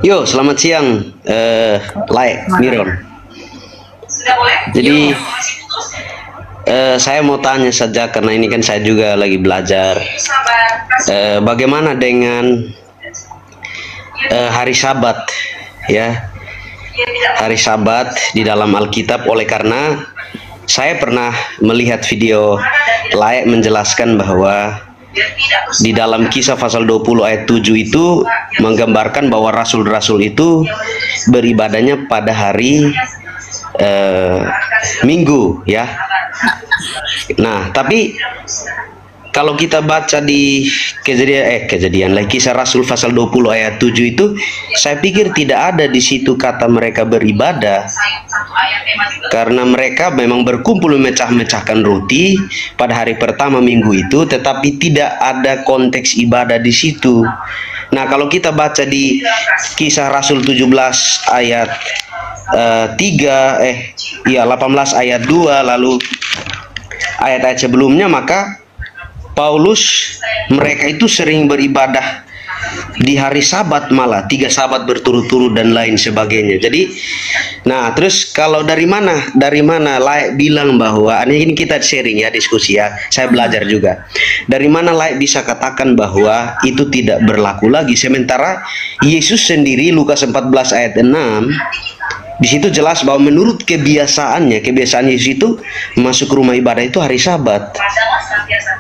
Yo, selamat siang, Lai, Miron. Jadi, saya mau tanya saja karena ini kan saya juga lagi belajar. Bagaimana dengan hari Sabat, ya? Hari Sabat di dalam Alkitab, oleh karena saya pernah melihat video Lai menjelaskan bahwa di dalam Kisah pasal 20 ayat 7 itu menggambarkan bahwa rasul-rasul itu beribadahnya pada hari Minggu, ya. Nah, tapi kalau kita baca di kejadian lagi Kisah Rasul pasal 20 ayat 7 itu, saya pikir tidak ada di situ kata mereka beribadah. Karena mereka memang berkumpul memecah-mecahkan roti pada hari pertama minggu itu, tetapi tidak ada konteks ibadah di situ. Nah, kalau kita baca di Kisah Rasul 17 ayat 18 ayat 2, lalu ayat-ayat sebelumnya, maka Paulus mereka itu sering beribadah di hari Sabat, malah 3 Sabat berturut-turut dan lain sebagainya. Jadi, nah terus kalau dari mana Laik bilang bahwa ini kita sharing ya, diskusi ya, saya belajar juga. Dari mana Laik bisa katakan bahwa itu tidak berlaku lagi, sementara Yesus sendiri Lukas 14 ayat 6 di situ jelas bahwa menurut kebiasaan Yesus itu masuk ke rumah ibadah itu hari Sabat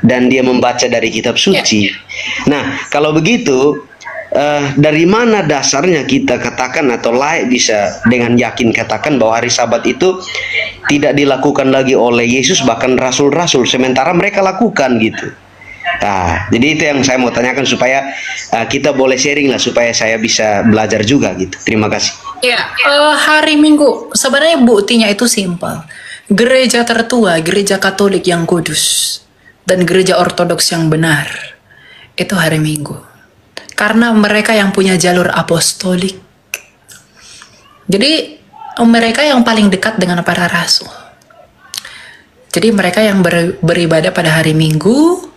dan dia membaca dari kitab suci. Nah, kalau begitu dari mana dasarnya kita katakan atau Laik bisa dengan yakin katakan bahwa hari Sabat itu tidak dilakukan lagi oleh Yesus, bahkan rasul-rasul, sementara mereka lakukan gitu. Nah, jadi itu yang saya mau tanyakan supaya kita boleh sharing lah, supaya saya bisa belajar juga gitu. Terima kasih. Ya, hari Minggu sebenarnya buktinya itu simpel. Gereja tertua, gereja Katolik yang kudus, dan gereja Ortodoks yang benar, itu hari Minggu. Karena mereka yang punya jalur apostolik. Jadi mereka yang paling dekat dengan para rasul. Jadi mereka yang beribadah pada hari Minggu,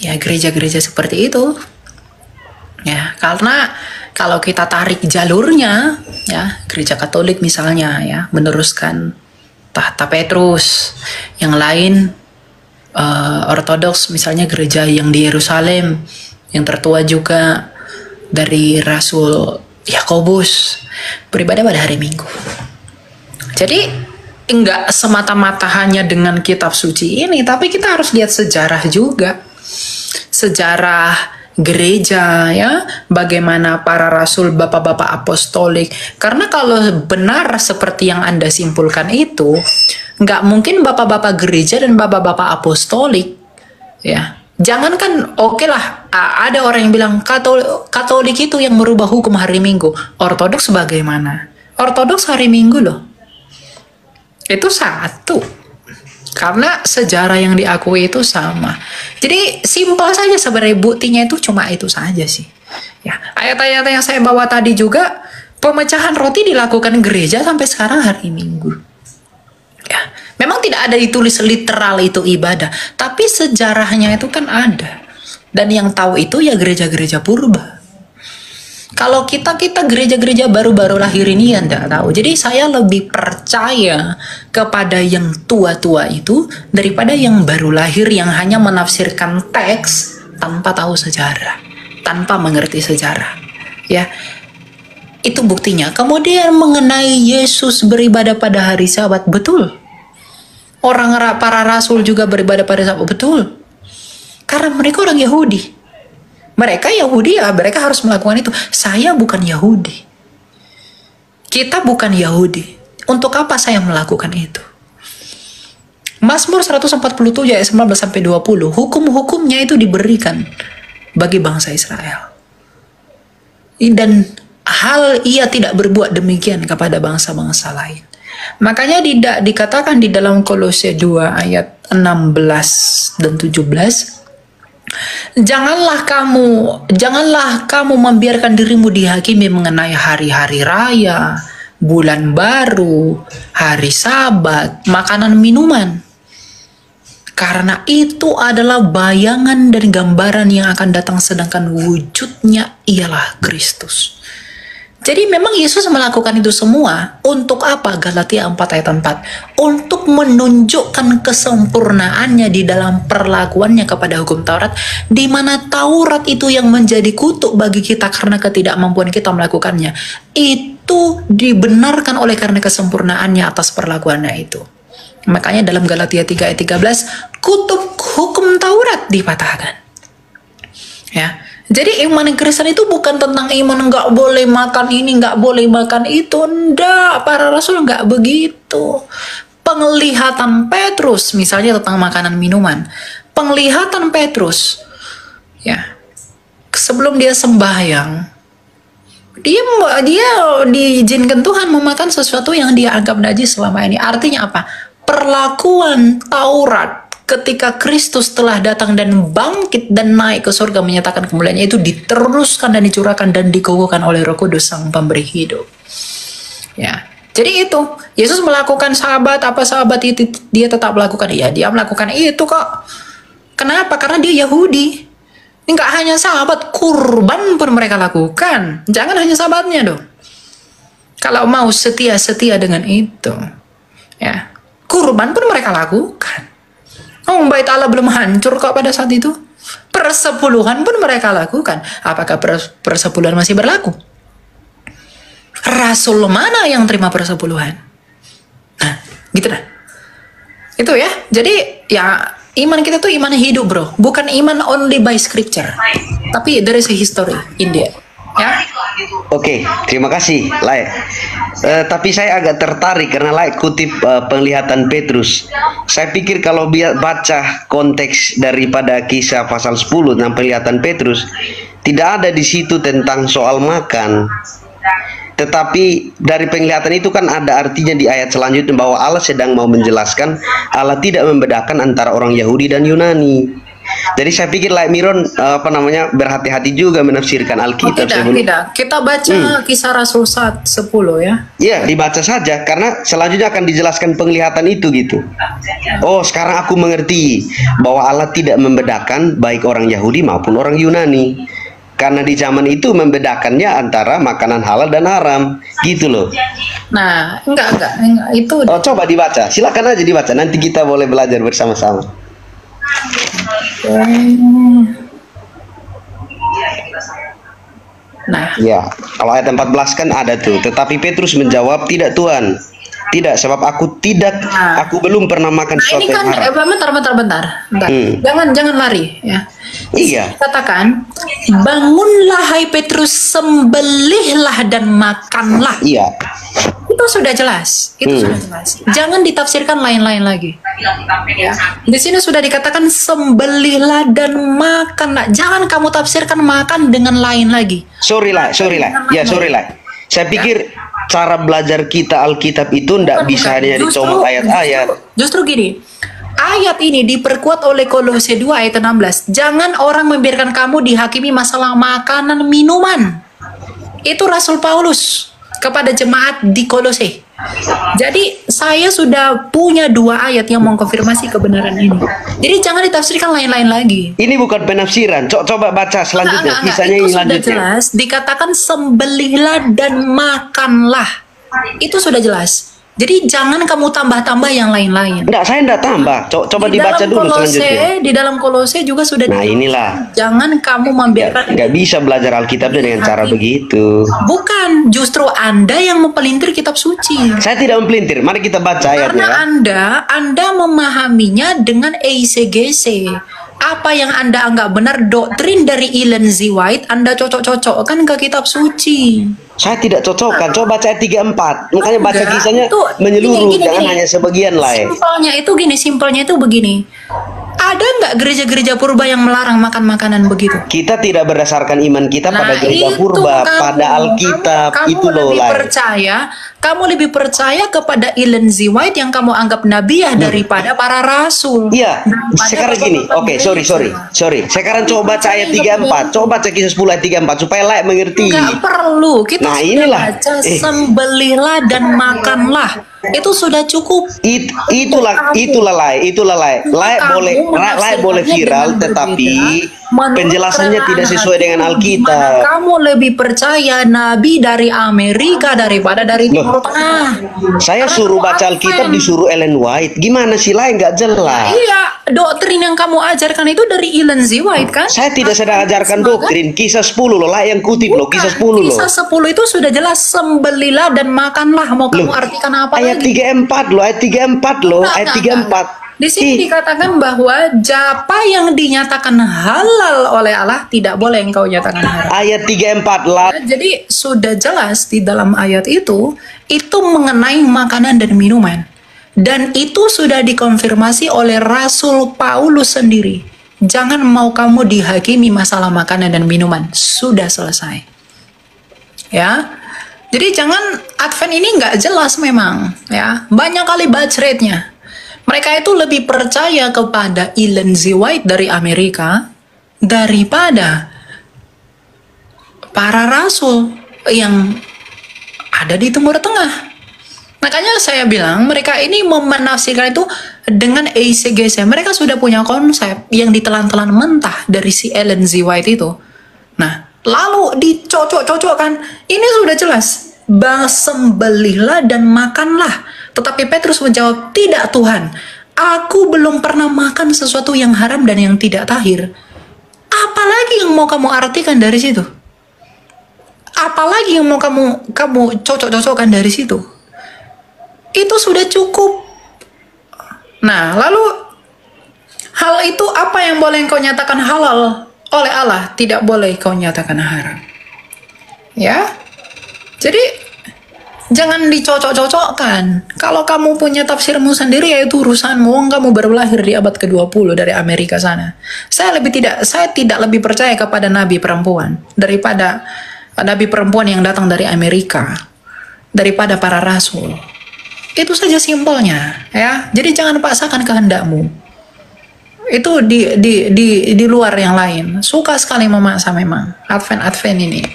ya gereja-gereja seperti itu. Ya, karena kalau kita tarik jalurnya, ya gereja Katolik misalnya ya meneruskan tahta Petrus, yang lain Ortodoks misalnya gereja yang di Yerusalem yang tertua juga dari Rasul Yakobus beribadah pada hari Minggu. Jadi enggak semata-mata hanya dengan kitab suci ini, tapi kita harus lihat sejarah juga. Sejarah gereja ya, bagaimana para rasul, bapak-bapak apostolik. Karena kalau benar seperti yang Anda simpulkan itu, nggak mungkin bapak-bapak gereja dan bapak-bapak apostolik ya. Jangankan oke lah, ada orang yang bilang Katolik itu yang merubah hukum hari Minggu. Ortodoks bagaimana? Ortodoks hari Minggu loh. Itu satu. Karena sejarah yang diakui itu sama. Jadi simpel saja sebenarnya, buktinya itu cuma itu saja sih. Ya, ayat-ayat yang saya bawa tadi juga, pemecahan roti dilakukan gereja sampai sekarang hari Minggu. Ya, memang tidak ada ditulis literal itu ibadah, tapi sejarahnya itu kan ada. Dan yang tahu itu ya gereja-gereja purba. Kalau kita gereja-gereja baru-baru lahir ini ya enggak tahu. Jadi saya lebih percaya kepada yang tua-tua itu daripada yang baru lahir yang hanya menafsirkan teks tanpa tahu sejarah, tanpa mengerti sejarah. Ya. Itu buktinya. Kemudian mengenai Yesus beribadah pada hari Sabat, betul. Para rasul juga beribadah pada Sabat, betul. Karena mereka orang Yahudi. Mereka Yahudi ya, mereka harus melakukan itu. Saya bukan Yahudi. Kita bukan Yahudi. Untuk apa saya melakukan itu? Mazmur 147 ayat 19-20, hukum-hukumnya itu diberikan bagi bangsa Israel. Dan hal ia tidak berbuat demikian kepada bangsa-bangsa lain. Makanya tidak dikatakan di dalam Kolose 2 ayat 16 dan 17, Janganlah kamu membiarkan dirimu dihakimi mengenai hari-hari raya, bulan baru, hari Sabat, makanan minuman. Karena itu adalah bayangan dan gambaran yang akan datang, sedangkan wujudnya ialah Kristus. Jadi memang Yesus melakukan itu semua untuk apa? Galatia 4 ayat 4. Untuk menunjukkan kesempurnaannya di dalam perlakuannya kepada hukum Taurat, di mana Taurat itu yang menjadi kutuk bagi kita karena ketidakmampuan kita melakukannya. Itu dibenarkan oleh karena kesempurnaannya atas perlakuannya itu. Makanya dalam Galatia 3 ayat 13, kutuk hukum Taurat dipatahkan. Ya. Jadi iman Kristen itu bukan tentang iman nggak boleh makan ini, nggak boleh makan itu. Nggak, para rasul nggak begitu. Penglihatan Petrus, misalnya tentang makanan minuman. Penglihatan Petrus, ya, sebelum dia sembahyang, dia diizinkan Tuhan memakan sesuatu yang dia anggap najis selama ini. Artinya apa? Perlakuan Taurat ketika Kristus telah datang dan bangkit dan naik ke surga menyatakan kemuliaannya itu diteruskan dan dicurahkan dan dikukuhkan oleh Roh Kudus Sang Pemberi hidup. Ya. Jadi itu Yesus melakukan sahabat apa sahabat itu dia tetap melakukan, ya dia melakukan itu kok. Kenapa? Karena dia Yahudi. Enggak hanya sahabat, kurban pun mereka lakukan. Jangan hanya sahabatnya dong. Kalau mau setia dengan itu, ya kurban pun mereka lakukan. Oh, bait Allah belum hancur kok pada saat itu. Persepuluhan pun mereka lakukan. Apakah persepuluhan masih berlaku? Rasul mana yang terima persepuluhan? Nah, gitu dah. Itu ya. Jadi ya iman kita tuh iman hidup, bro. Bukan iman only by scripture. Tapi there is a history in there. Ya. Oke, terima kasih, Lai. Tapi saya agak tertarik karena Lai kutip penglihatan Petrus. Saya pikir kalau baca konteks daripada kisah pasal 10 tentang penglihatan Petrus, tidak ada di situ tentang soal makan. Tetapi dari penglihatan itu kan ada artinya di ayat selanjutnya bahwa Allah sedang mau menjelaskan Allah tidak membedakan antara orang Yahudi dan Yunani. Jadi saya pikir Lai Miron berhati-hati juga menafsirkan Alkitab. Tidak. Kita baca kisah Rasul 10 ya. Iya, dibaca saja karena selanjutnya akan dijelaskan penglihatan itu gitu. Oh, sekarang aku mengerti bahwa Allah tidak membedakan baik orang Yahudi maupun orang Yunani. Karena di zaman itu membedakannya antara makanan halal dan haram, gitu loh. Nah, enggak itu. Oh, coba dibaca. Silakan aja dibaca. Nanti kita boleh belajar bersama-sama. Nah, ya, kalau ayat 14 kan ada tuh. Tetapi Petrus menjawab, tidak Tuhan. Tidak, sebab aku belum pernah makan sesuatu ini kan, yang haram. bentar. Jangan lari ya. Iya. Katakan, bangunlah hai Petrus, sembelihlah dan makanlah. Iya. Itu sudah jelas. Jangan ditafsirkan lain-lain lagi. Ya. Di sini sudah dikatakan sembelihlah dan makanlah. Jangan kamu tafsirkan makan dengan lain lagi. Sorry lah. Saya pikir cara belajar kita Alkitab itu tidak bisa hanya dicomot ayat-ayat. Justru gini. Ayat ini diperkuat oleh Kolose 2 ayat 16. Jangan orang membiarkan kamu dihakimi masalah makanan minuman. Itu Rasul Paulus kepada jemaat di Kolose. Jadi saya sudah punya 2 ayat yang mengkonfirmasi kebenaran ini. Jadi jangan ditafsirkan lain-lain lagi. Ini bukan penafsiran. Coba baca selanjutnya. Kisahnya itu yang sudah selanjutnya. Jelas. Dikatakan sembelihlah dan makanlah. Itu sudah jelas. Jadi jangan kamu tambah-tambah yang lain-lain. Enggak, saya enggak tambah. Coba dibaca dulu selanjutnya. Di dalam Kolose juga sudah. Nah, inilah. Jangan kamu membiarkan. Enggak bisa belajar Alkitabnya dengan cara begitu. Bukan, justru Anda yang mempelintir kitab suci. Saya tidak mempelintir. Mari kita baca ayatnya. Karena Anda memahaminya dengan EICGC. Apa yang Anda anggap benar doktrin dari Ellen G. White, Anda cocok-cocokkan ke kitab suci. Saya tidak cocokkan. Coba baca ayat 34. Makanya baca kisahnya menyeluruh, jangan hanya sebagian lah. Simpelnya itu begini. Ada nggak gereja-gereja purba yang melarang makan makanan begitu? Kita tidak berdasarkan iman kita pada gereja purba, pada Alkitab. Itu loh lah. Kamu lebih percaya kepada Ellen G. White yang kamu anggap nabiah daripada para rasul. Iya. Sekarang gini. Oke, sorry. Sekarang coba baca ayat 34. Coba baca kisah 10 ayat 34 supaya layak mengerti. Nggak perlu. Kita inilah. Baca sembelihlah dan makanlah. Itu sudah cukup. Itulah lai. Lai Lain boleh viral, tetapi penjelasannya tidak sesuai dengan Alkitab. Kamu lebih percaya Nabi dari Amerika daripada dari Timur Tengah. Saya suruh baca Alkitab, disuruh Ellen White. Gimana sih, lain nggak jelas? Iya, doktrin yang kamu ajarkan itu dari Ellen G. White kan? Saya tidak sedang ajarkan doktrin. Kisah 10 loh, lah yang kutip loh, kisah 10 loh. Kisah 10 itu sudah jelas, sembelilah dan makanlah. Mau kamu artikan apa ayat lagi? 34 loh, ayat 34 loh, ayat 34. Di sini dikatakan bahwa apa yang dinyatakan halal oleh Allah tidak boleh engkau nyatakan haram. Ayat 34 lah. Jadi sudah jelas di dalam ayat itu mengenai makanan dan minuman. Dan itu sudah dikonfirmasi oleh Rasul Paulus sendiri. Jangan mau kamu dihakimi masalah makanan dan minuman. Sudah selesai. Ya. Jadi jangan, Advent ini nggak jelas memang. Ya. Banyak kali bacretnya. Mereka itu lebih percaya kepada Ellen G. White dari Amerika daripada para rasul yang ada di Timur Tengah. Makanya saya bilang mereka ini menafsirkan itu dengan exegese. Mereka sudah punya konsep yang ditelan-telan mentah dari si Ellen G. White itu. Nah, lalu dicocok-cocokkan. Ini sudah jelas. Sembelihlah dan makanlah. Tetapi Petrus menjawab, tidak Tuhan, aku belum pernah makan sesuatu yang haram dan yang tidak tahir. Apalagi yang mau kamu artikan dari situ? Apalagi yang mau kamu cocok-cocokkan dari situ? Itu sudah cukup. Nah, lalu hal itu apa yang boleh kau nyatakan halal oleh Allah, tidak boleh kau nyatakan haram. Ya? Jadi jangan dicocok-cocokkan. Kalau kamu punya tafsirmu sendiri, yaitu urusanmu. Kamu baru lahir di abad ke-20 dari Amerika sana. Saya tidak lebih percaya kepada nabi perempuan daripada nabi perempuan yang datang dari Amerika, daripada para rasul. Itu saja simpelnya, ya. Jadi jangan paksakan kehendakmu. Itu di luar yang lain. Suka sekali memaksa memang. Advent ini.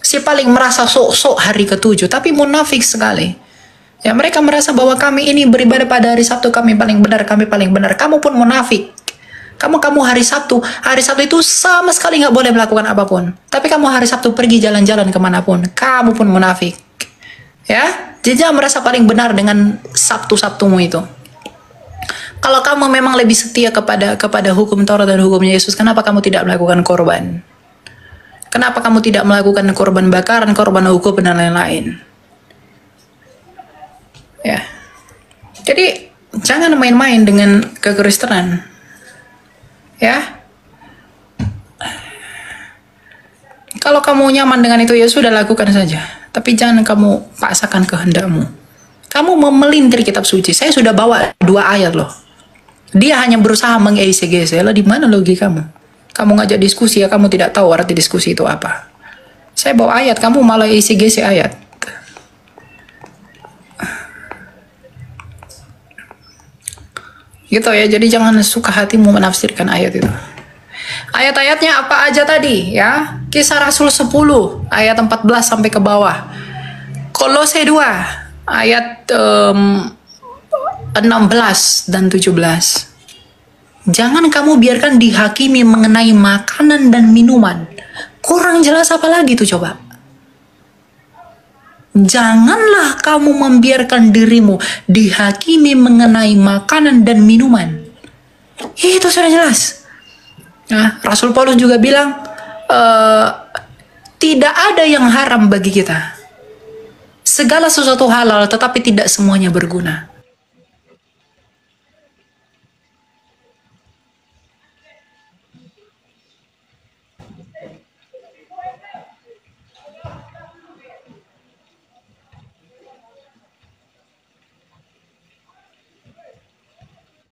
Si paling merasa sok-sok hari ke-7, tapi munafik sekali. Ya, mereka merasa bahwa kami ini beribadah pada hari Sabtu, kami paling benar, kami paling benar. Kamu pun munafik. Kamu hari Sabtu itu sama sekali nggak boleh melakukan apapun. Tapi kamu hari Sabtu pergi jalan-jalan kemanapun, kamu pun munafik. Ya, jadi jangan merasa paling benar dengan Sabtu-Sabtumu itu. Kalau kamu memang lebih setia kepada hukum Taurat dan hukumnya Yesus, kenapa kamu tidak melakukan korban? Kenapa kamu tidak melakukan korban bakaran, korban ukhup, dan lain-lain? Ya. Jadi, jangan main-main dengan kekristenan. Ya. Kalau kamu nyaman dengan itu, ya sudah, lakukan saja. Tapi jangan kamu paksakan kehendakmu. Kamu memelintir kitab suci. Saya sudah bawa 2 ayat loh. Dia hanya berusaha mengeksegese. Lah, di mana logikamu? Kamu ngajak diskusi, ya kamu tidak tahu arti diskusi itu apa. Saya bawa ayat, kamu malah isi-gisi ayat. Gitu ya, jadi jangan suka hatimu menafsirkan ayat itu. Ayat-ayatnya apa aja tadi ya? Kisah Rasul 10, ayat 14 sampai ke bawah. Kolose 2, ayat 16 dan 17. Jangan kamu biarkan dihakimi mengenai makanan dan minuman. Kurang jelas apa lagi tuh coba? Janganlah kamu membiarkan dirimu dihakimi mengenai makanan dan minuman. Itu sudah jelas. Nah, Rasul Paulus juga bilang, tidak ada yang haram bagi kita. Segala sesuatu halal, tetapi tidak semuanya berguna.